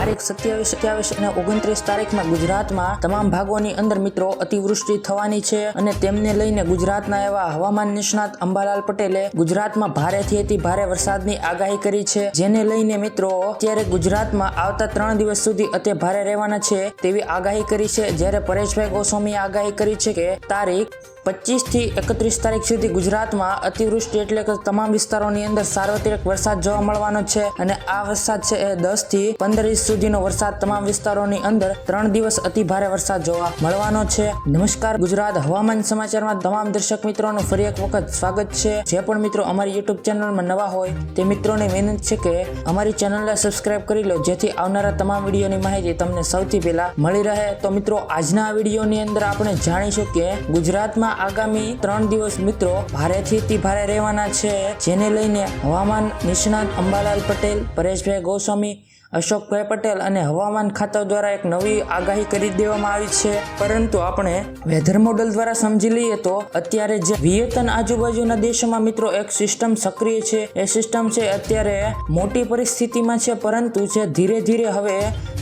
તારીખ 27, 28 અને 29 તારીખમાં ગુજરાતમાં તમામ ભાગોની અંદર મિત્રો અતિવૃષ્ટિ થવાની છે અને તેમને લઈને ગુજરાતના એવા હવામાન નિષ્ણાત અંબાલાલ પટેલે ગુજરાતમાં ભારેથી અતિ ભારે વરસાદની આગાહી કરી છે, જેને લઈને મિત્રો અત્યારે ગુજરાતમાં આવતા 3 દિવસ સુધી અતિ ભારે રહેવાના છે તેવી આગાહી કરી છે। જ્યારે પરેશભાઈ ગોસ્વામીએ આગાહી કરી છે કે તારીખ 25 થી 31 તારીખ સુધી ગુજરાતમાં અતિવૃષ્ટિ એટલે કે તમામ વિસ્તારોની અંદર સાર્વત્રિક વરસાદ જોવા મળવાનો છે અને આ વરસાદ છે એ 10 થી 15 ઇંચ સુધીનો વરસાદ તમામ વિસ્તારોની અંદર 3 દિવસ અતિ ભારે વરસાદ જોવા મળવાનો છે। નમસ્કાર, ગુજરાત હવામાન સમાચારમાં તમામ દર્શક મિત્રોનું ફરી એક વખત સ્વાગત છે। જે પણ મિત્રો અમારી યુટ્યુબ ચેનલમાં નવા હોય તે મિત્રોને વિનંતી છે કે અમારી ચેનલને સબસ્ક્રાઇબ કરી લો, જેથી આવનારા તમામ વિડીયોની માહિતી તમને સૌથી પહેલા મળી રહે। તો મિત્રો આજના આ વિડીયોની અંદર આપણે જાણીશું કે ગુજરાતમાં આગામી 3 દિવસ મિત્રો ભારેથી અતિ ભારે રહેવાના છે, જેને લઈને હવામાન નિષ્ણાત અંબાલાલ પટેલ, પરેશભાઈ ગોસ્વામી, અશોકભાઈ પટેલ અને હવામાન ખાતા દ્વારા એક નવી આગાહી કરી દેવામાં આવી છે। પરંતુ આપણે વેધર મોડેલ દ્વારા સમજી લઈએ તો અત્યારે જે વિયેતન આજુબાજુના દેશોમાં મિત્રો એક સિસ્ટમ સક્રિય છે, એ સિસ્ટમ છે અત્યારે મોટી પરિસ્થિતિમાં છે, પરંતુ જે ધીરે ધીરે હવે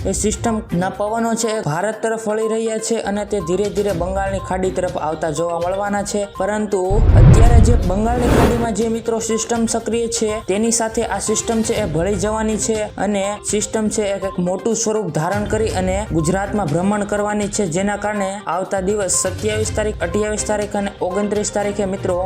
એ સિસ્ટમના પવનો છે ભારત તરફ વળી રહ્યા છે અને તે ધીરે ધીરે બંગાળની ખાડી તરફ આવતા જોવા મળવાના છે। પરંતુ અત્યારે જે બંગાળની ખાડીમાં જે મિત્રો સિસ્ટમ સક્રિય છે તેની સાથે આ સિસ્ટમ છે એ ભળી જવાની છે અને સિસ્ટમ છે એક મોટું સ્વરૂપ ધારણ કરી અને ગુજરાતમાં ભ્રમણ કરવાની છે, જેના કારણે આવતા દિવસ 27 તારીખ, 28 તારીખ અને 29 તારીખે મિત્રો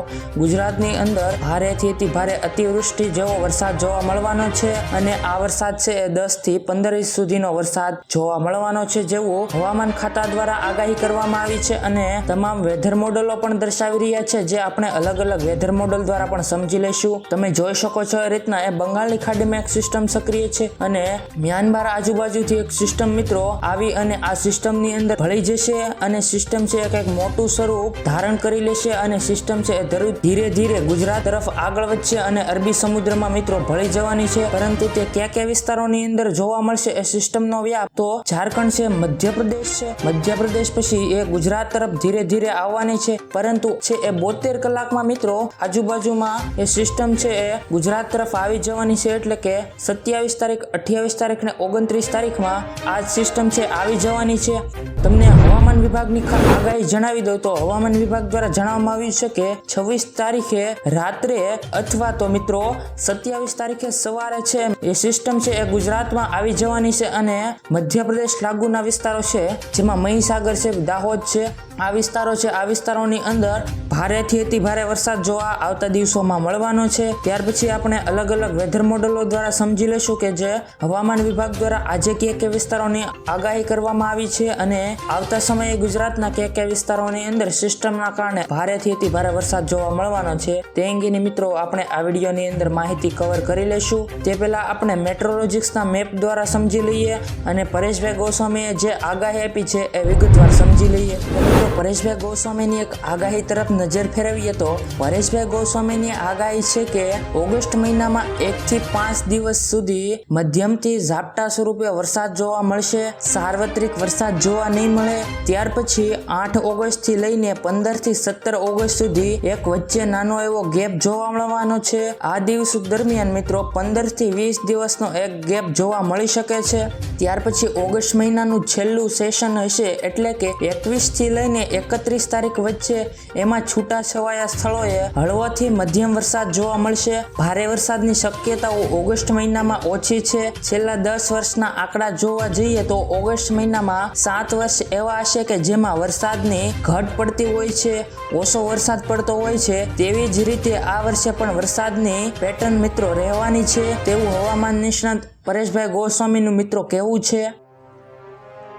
ગુજરાતની અંદર ભારેથી અતિ ભારે અતિવૃષ્ટિ જેવો વરસાદ જોવા મળવાનો છે અને આ વરસાદ છે એ 10 થી 15 ઇંચ સુધીનો વરસાદ જોવા મળવાનો છે, જેવું હવામાન ખાતા દ્વારા આગાહી કરવામાં આવી છે અને તમામ વેધર મોડેલો પણ દર્શાવી રહ્યા છે, જે આપણે અલગ અલગ વેધર મોડેલ દ્વારા પણ સમજી લઈશું। તમે જોઈ શકો છો એ રીતના એ બંગાળની ખાડીમાં એક સિસ્ટમ સક્રિય છે અને મ્યાનમાર આજુબાજુથી એક સિસ્ટમ મિત્રો આવી અને આ સિસ્ટમની અંદર ભળી જશે અને સિસ્ટમ છે એક મોટું સ્વરૂપ ધારણ કરી લેશે અને સિસ્ટમ છે ધીરે ધીરે ગુજરાત તરફ આગળ વધશે અને અરબી સમુદ્રમાં મિત્રો ભળી જવાની છે। પરંતુ તે કયા વિસ્તારોની અંદર જોવા મળશે એ સિસ્ટમનો વ્યાપ તો ઝારખંડ છે, મધ્યપ્રદેશ છે, મધ્યપ્રદેશ પછી એ ગુજરાત તરફ ધીરે ધીરે આવવાની છે, પરંતુ છે એ 72 કલાકમાં મિત્રો આજુબાજુમાં એ સિસ્ટમ છે એ ગુજરાત તરફ આવી જવાની છે, એટલે કે 27 તારીખ, 28 તારીખ ને 29 તારીખમાં આ સિસ્ટમ છે આવી જવાની છે। તમને હવામાન વિભાગની આગાહી જણાવી દઉં તો હવામાન વિભાગ દ્વારા જણાવવામાં આવ્યું છે કે 26 તારીખે રાત્રે અથવા તો મિત્રો 27 તારીખે સવારે છે એ સિસ્ટમ છે એ ગુજરાતમાં આવી જવાની છે અને મધ્યપ્રદેશ લાગુના વિસ્તારો છે, જેમાં મહીસાગર છે, દાહોદ છે, આ વિસ્તારો છે, આ વિસ્તારોની અંદર ભારેથી અતિ ભારે વરસાદ જોવા આવતા દિવસોમાં મળવાનો છે। ત્યાર પછી આપણે અલગ અલગ વેધર મોડેલો દ્વારા સમજી લઈશું કે જે હવામાન વિભાગ દ્વારા આજે કયા વિસ્તારોની આગાહી કરવામાં આવી છે અને આવતા સમયે ગુજરાતના કયા વિસ્તારોની અંદર સિસ્ટમના કારણે ભારેથી અતિ ભારે વરસાદ જોવા મળવાનો છે તે અંગેની મિત્રો આપણે આ વિડીયોની અંદર માહિતી કવર કરી લઈશું। તે પહેલા આપણે મેટ્રોલોજિક્સના મેપ દ્વારા સમજી લઈએ અને પરેશભાઈ ગોસ્વામીએ જે આગાહી આપી છે એ વિગતવાર સમજી લઈએ। મિત્રો પરેશભાઈ ગોસ્વામીની એક આગાહી તરફ નજર ફેરવીએ તો પરેશભાઈ ગોસ્વામીની આગાહી છે કે ઓગસ્ટ મહિનામાં 1 થી 5 દિવસ સુધી મધ્યમથી ઝાપટા સ્વરૂપે વરસાદ જોવા મળશે, સાર્વત્રિક વરસાદ જોવા નહીં મળે। ત્યાર પછી 8 ઓગસ્ટ થી લઈને 15 થી 17 ઓગસ્ટ સુધી એક વચ્ચે નાનો એવો ગેપ જોવા મળવાનો છે। આ દિવસ દરમિયાન મિત્રો 15 થી 20 દિવસનો એક ગેપ જોવા મળી શકે છે। ત્યાર પછી ઓગસ્ટ મહિનાનું છેલ્લું સેશન હશે, એટલે કે 21 થી લઈને 31 તારીખ વચ્ચે એમાં છૂટાછવાયા સ્થળોએ હળવોથી મધ્યમ વરસાદ જોવા મળશે। ભારે વરસાદની શક્યતાઓ ઓગસ્ટ મહિનામાં ઓછી છે। છેલ્લા 10 વર્ષના આંકડા જોવા જઈએ તો ઓગસ્ટ મહિનામાં 7 વર્ષ એવા હશે કે જેમાં વરસાદની ઘટ પડતી હોય છે, ઓછો વરસાદ પડતો હોય છે, તેવી જ રીતે આ વર્ષે પણ વરસાદની પેટર્ન મિત્રો રહેવાની છે તેવું હવામાન નિષ્ણાત પરેશભાઈ ગોસ્વામીનું મિત્રો કહેવું છે।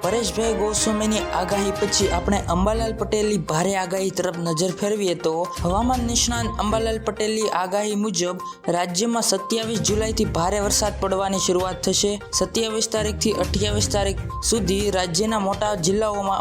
પરેશભાઈ ગોસ્વામીની આગાહી પછી આપણે અંબાલાલ પટેલની ભારે આગાહી તરફ નજર ફેરવીએ તો હવામાન નિષ્ણાત અંબાલાલ પટેલની આગાહી મુજબ રાજ્યમાં 27 જુલાઈથી ભારે વરસાદ પડવાની શરૂઆત થશે। 27 તારીખથી 28 તારીખ સુધી રાજ્યના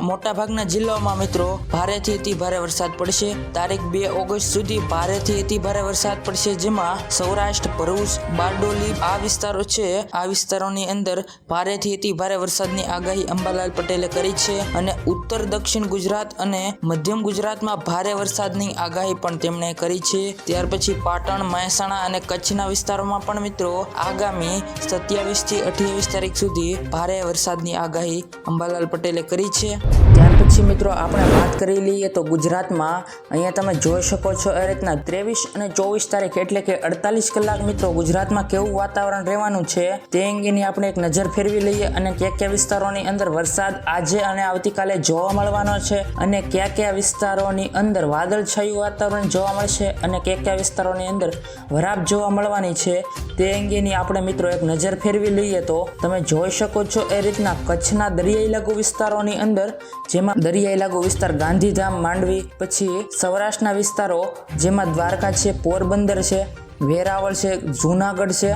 મોટાભાગના જિલ્લાઓમાં મિત્રો ભારેથી અતિ ભારે વરસાદ પડશે। તારીખ 2 ઓગસ્ટ સુધી ભારેથી અતિ ભારે વરસાદ પડશે, જેમાં સૌરાષ્ટ્ર, ભરૂચ, બારડોલી આ વિસ્તારો છે, આ વિસ્તારોની અંદર ભારેથી અતિ ભારે વરસાદની આગાહી અંબાલાલ પટેલે કરી છે અને ઉત્તર દક્ષિણ ગુજરાત અને મધ્યમ ગુજરાતમાં ભારે વરસાદની આગાહી પણ તેમણે કરી છે. ત્યાર પછી પાટણ, મહેસાણા અને કચ્છના વિસ્તારોમાં પણ મિત્રો આગામી 27 થી 28 તારીખ સુધી ભારે વરસાદની આગાહી અંબાલાલ પટેલે કરી છે. ત્યાર પછી મિત્રો આપણે વાત કરી લઈએ તો ગુજરાતમાં અહીંયા તમે જોઈ શકો છો એ રીતના 23 અને 24 તારીખ એટલે કે 48 કલાક મિત્રો ગુજરાતમાં કેવું વાતાવરણ રહેવાનું છે તે અંગેની આપણે એક નજર ફેરવી લઈએ અને કયા વિસ્તારોની અંદર વરસાદ આજે અને આવતીકાલે જોવા મળવાનો છે અને કયા વિસ્તારોની અંદર વાદળછાયું વાતાવરણ જોવા મળશે અને કયા વિસ્તારોની અંદર વરાપ જોવા મળવાની છે તે અંગેની આપણે મિત્રો એક નજર ફેરવી લઈએ તો તમે જોઈ શકો છો એ રીતના કચ્છના દરિયાઈ લાગુ વિસ્તારોની અંદર જેમાં દરિયાઈ લાગુ વિસ્તાર ગાંધીધામ, માંડવી, પછી સૌરાષ્ટ્રના વિસ્તારો જેમાં દ્વારકા છે, પોરબંદર છે, વેરાવળ છે, જૂનાગઢ છે,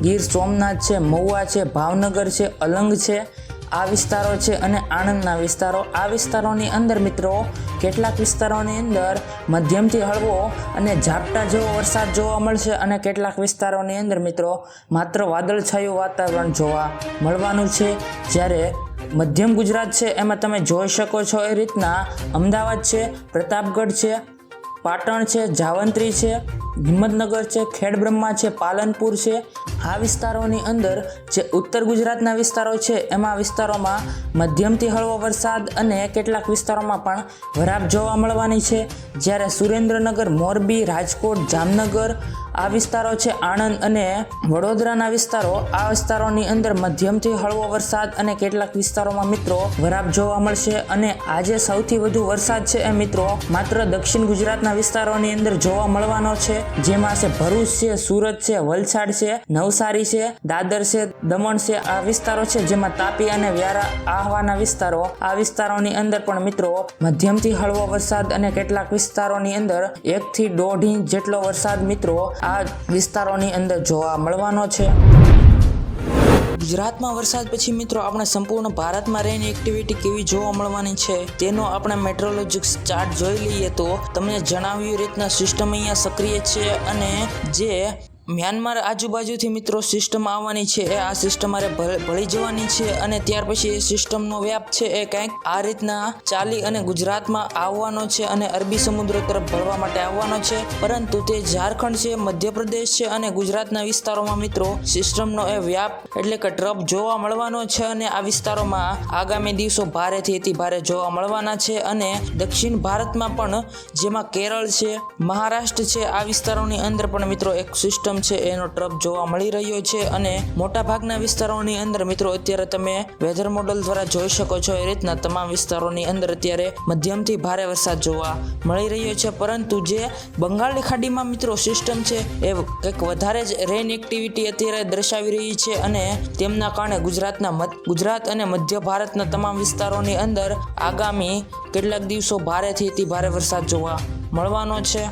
ગીર સોમનાથ છે, મહુવા છે, ભાવનગર છે, અલંગ છે, આ વિસ્તારો છે અને આણંદના વિસ્તારો. આ વિસ્તારોની અંદર મિત્રો કેટલાક વિસ્તારોની અંદર મધ્યમથી હળવો અને ઝાપટા જેવો વરસાદ જોવા મળશે અને કેટલાક વિસ્તારોની અંદર મિત્રો માત્ર વાદળછાયું વાતાવરણ જોવા મળવાનું છે. જ્યારે મધ્યમ ગુજરાત છે એમાં તમે જોઈ શકો છો એ રીતના અમદાવાદ છે, પ્રતાપગઢ છે, પાટણ છે, જાવંત્રી છે, હિંમતનગર છે, ખેડબ્રહ્મા છે, પાલનપુર છે, આ વિસ્તારોની અંદર જે ઉત્તર ગુજરાતના વિસ્તારો છે એમાં વિસ્તારોમાં મધ્યમથી હળવો વરસાદ અને કેટલાક વિસ્તારોમાં પણ વરાપ જોવા મળવાની છે. જ્યારે સુરેન્દ્રનગર, મોરબી, રાજકોટ, જામનગર આ વિસ્તારો છે, આણંદ અને વડોદરાના વિસ્તારો, આ વિસ્તારોની અંદર મધ્યમથી હળવો વરસાદ અને કેટલાક વિસ્તારોમાં મિત્રો વરાપ જોવા મળશે. અને આજે સૌથી વધુ વરસાદ છે એ મિત્રો માત્ર દક્ષિણ ગુજરાતના વિસ્તારોની અંદર જોવા મળવાનો છે, જેમાં છે ભરૂચ છે, સુરત છે, વલસાડ છે, નવસારી છે, દાદર છે, દમણ છે, આ વિસ્તારો છે જેમાં તાપી અને વ્યારા આહવાના વિસ્તારો, આ વિસ્તારોની અંદર પણ મિત્રો મધ્યમથી હળવો વરસાદ અને કેટલાક વિસ્તારોની અંદર 1 થી 1.5 ઇંચ જેટલો વરસાદ મિત્રો આ વિસ્તારોની અંદર જોવા મળવાનો છે. ગુજરાતમાં વરસાદ પછી મિત્રો આપણે સંપૂર્ણ ભારતમાં રેન એક્ટિવિટી કેવી જોવા મળવાની છે તેનો આપણે મેટ્રોલોજિક્સ ચાર્ટ જોઈ લઈએ તો તમને જણાવ્યું રીતના સિસ્ટમ અહીંયા સક્રિય છે અને જે મ્યાનમાર આજુબાજુથી મિત્રો સિસ્ટમ આવવાની છે એ આ સિસ્ટમ આરે ભળી જવાની છે અને ત્યાર પછી એ સિસ્ટમનો વ્યાપ છે એ કંઈક આ રીતના ચાલી અને ગુજરાતમાં આવવાનો છે અને અરબી સમુદ્ર તરફ ભળવા માટે આવવાનો છે. પરંતુ તે ઝારખંડ છે, મધ્યપ્રદેશ છે અને ગુજરાતના વિસ્તારોમાં મિત્રો સિસ્ટમનો એ વ્યાપ એટલે કે ટ્રપ જોવા મળવાનો છે અને આ વિસ્તારોમાં આગામી દિવસો ભારેથી અતિ ભારે જોવા મળવાના છે. અને દક્ષિણ ભારતમાં પણ જેમાં કેરળ છે, મહારાષ્ટ્ર છે, આ વિસ્તારોની અંદર પણ મિત્રો એક સિસ્ટમ છે એનો ટ્રપ જોવા મળી રહ્યો છે અને મોટા ભાગના વિસ્તારોની અંદર મિત્રો અત્યારે તમે વેધર મોડલ દ્વારા જોઈ શકો છો એ રીતના તમામ વિસ્તારોની અંદર અત્યારે મધ્યમથી ભારે વરસાદ જોવા મળી રહ્યો છે. પરંતુ જે બંગાળની ખાડીમાં મિત્રો સિસ્ટમ છે એ કંઈક વધારે જ રેન એક્ટિવિટી અત્યારે દર્શાવી રહી છે અને તેમના કારણે ગુજરાત અને મધ્ય ભારતના તમામ વિસ્તારોની અંદર આગામી કેટલાક દિવસો ભારેથી અતિ ભારે વરસાદ જોવા મળવાનો છે.